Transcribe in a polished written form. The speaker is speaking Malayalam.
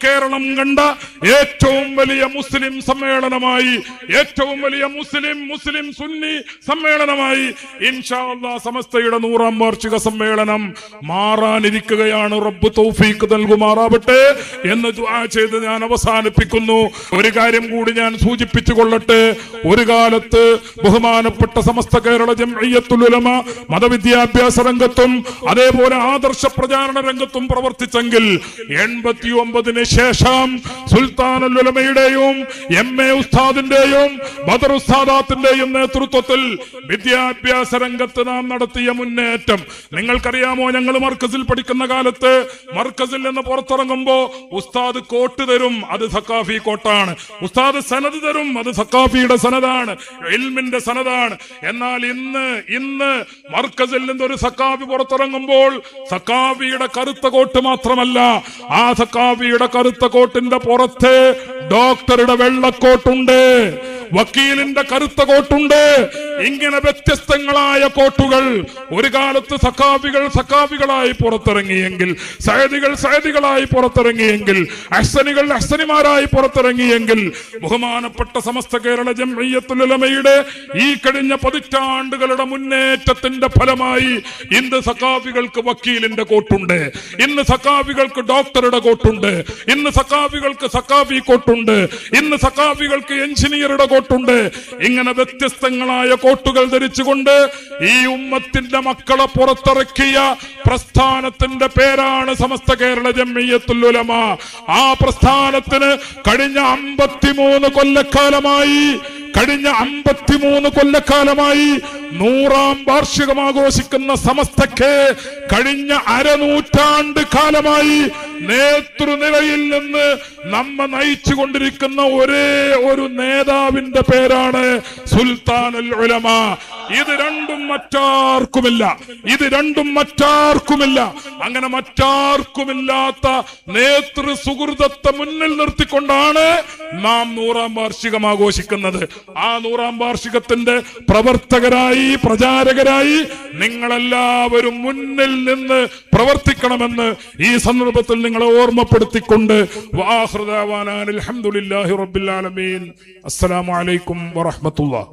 കേരളം കണ്ട ഏറ്റവും വലിയ മുസ്ലിം സമ്മേളനമായി, ഏറ്റവും വലിയ മുസ്ലിം സുന്നി സമ്മേളനമായി ഇൻഷാ അല്ലാഹ് സമസ്തയുടെ 100ാം വാർഷിക സമ്മേളനം മാറാനിരിക്കുകയാണ്. റബ്ബ് തൗഫീഖ് നൽകുമാറാവട്ടെ എന്ന് ദുആ ചെയ്ത് ഞാൻ അവസാനിപ്പിക്കുന്നു. ഒരു കാര്യം കൂടി ഞാൻ സൂചിപ്പിച്ചു കൊള്ളട്ടെ. ഒരു കാലത്ത് ബഹുമാനപ്പെട്ട സമസ്ത കേരള ജംഇയ്യത്തുൽ ഉലമ മതവിദ്യാഭ്യാസ രംഗത്തും അതേപോലെ ആദർശ പ്രചാരണ രംഗത്തും പ്രവർത്തിച്ചെങ്കിൽ 89 ശേഷം സുൽത്താനുൽ ഉലമയുടെയും MA ഉസ്താദിന്റെയും ബദർ ഉസ്താദാത്തിന്റെയും നേതൃത്വത്തിൽ വിദ്യാഭ്യാസ രംഗത്ത് നാം നടത്തിയ മുന്നേറ്റം നിങ്ങൾക്കറിയാമോ? ഞങ്ങൾ മർക്കസിൽ പഠിക്കുന്ന കാലത്ത് മർക്കസിൽ നിന്ന് പുറത്തിറങ്ങുമ്പോ ഉസ്താദ് കോട്ട് തരും, അത് സക്കാഫി കോട്ടാണ്. ഉസ്താദ് സനദ് തരും, അത് സക്കാഫിയുടെ സനദാണ്, ഇൽമിന്റെ സനദാണ്. എന്നാൽ ഇന്ന് മർക്കസിൽ നിന്ന് ഒരു സക്കാഫി പുറത്തിറങ്ങുമ്പോൾ സക്കാഫിയുടെ കറുത്ത കോട്ട് മാത്രമല്ല, ആ സക്കാഫിയുടെ കറുത്ത കോട്ടിന്റെ പുറത്ത് ഡോക്ടറുടെ വെള്ളക്കോട്ടുണ്ട്, വക്കീലിന്റെ കറുത്ത കോട്ടുണ്ട്. ഇങ്ങനെ വ്യത്യസ്തങ്ങളായ കോട്ടുകൾ ഒരു കാലത്ത് സഖാഫികളായി പുറത്തിറങ്ങിയെങ്കിൽ, സയദികളായി പുറത്തിറങ്ങിയെങ്കിൽ, അഹ്സനിമാരായി പുറത്തിറങ്ങിയെങ്കിൽ, ബഹുമാനപ്പെട്ട സമസ്ത കേരള ജംഇയ്യത്തുൽ ഉലമയുടെ ഈ കഴിഞ്ഞ പതിറ്റാണ്ടുകളുടെ മുന്നേറ്റത്തിന്റെ ഫലമായി ഇന്ന് സഖാഫികൾക്ക് വക്കീലിന്റെ കോട്ടുണ്ട്, ഇന്ന് സഖാഫികൾക്ക് ഡോക്ടറുടെ കോട്ടുണ്ട്, ഇന്ന് സഖാഫികൾക്ക് സഖാഫി കോട്ടുണ്ട്, ഇന്ന് സഖാഫികൾക്ക് എഞ്ചിനീയറുടെ കോട്ടുണ്ട്. ഇങ്ങനെ വ്യത്യസ്തങ്ങളായ കോട്ടുകൾ ധരിച്ചുകൊണ്ട് ഈ ഉമ്മത്തിന്റെ മക്കളെ പുറത്തിറക്കിയ പ്രസ്ഥാനത്തിന്റെ പേരാണ് സമസ്ത കേരള ജംഇയ്യത്തുൽ ഉലമ. ആ പ്രസ്ഥാനത്തിന് കഴിഞ്ഞ 53 കൊല്ലക്കാലമായി 100ാം വാർഷികം ആഘോഷിക്കുന്ന സമസ്തക്ക് കഴിഞ്ഞ അരനൂറ്റാണ്ട് കാലമായി നേതൃനിരയിൽ നിന്ന് നമ്മെ നയിച്ചു കൊണ്ടിരിക്കുന്ന ഒരേ ഒരു നേതാവിന്റെ പേരാണ് സുൽത്താനുൽ ഉലമ. ഇത് രണ്ടും മറ്റാർക്കുമില്ല. അങ്ങനെ മറ്റാർക്കുമില്ലാത്ത നേതൃ സുഹൃദത്തെ മുന്നിൽ നിർത്തിക്കൊണ്ടാണ് നാം 100ാം വാർഷികം ആഘോഷിക്കുന്നത്. ആ 100ാം വാർഷികത്തിന്റെ പ്രവർത്തകരായി, പ്രചാരകരായി നിങ്ങളെല്ലാവരും മുന്നിൽ നിന്ന് പ്രവർത്തിക്കണമെന്ന് ഈ സന്ദർഭത്തിൽ നിങ്ങളെ ഓർമ്മപ്പെടുത്തിക്കൊണ്ട് വആഖിറു ദഅവാനാ അൽഹംദുലില്ലാഹി റബ്ബിൽ ആലമീൻ. അസ്സലാമു അലൈക്കും വറഹ്മത്തുള്ളാഹി.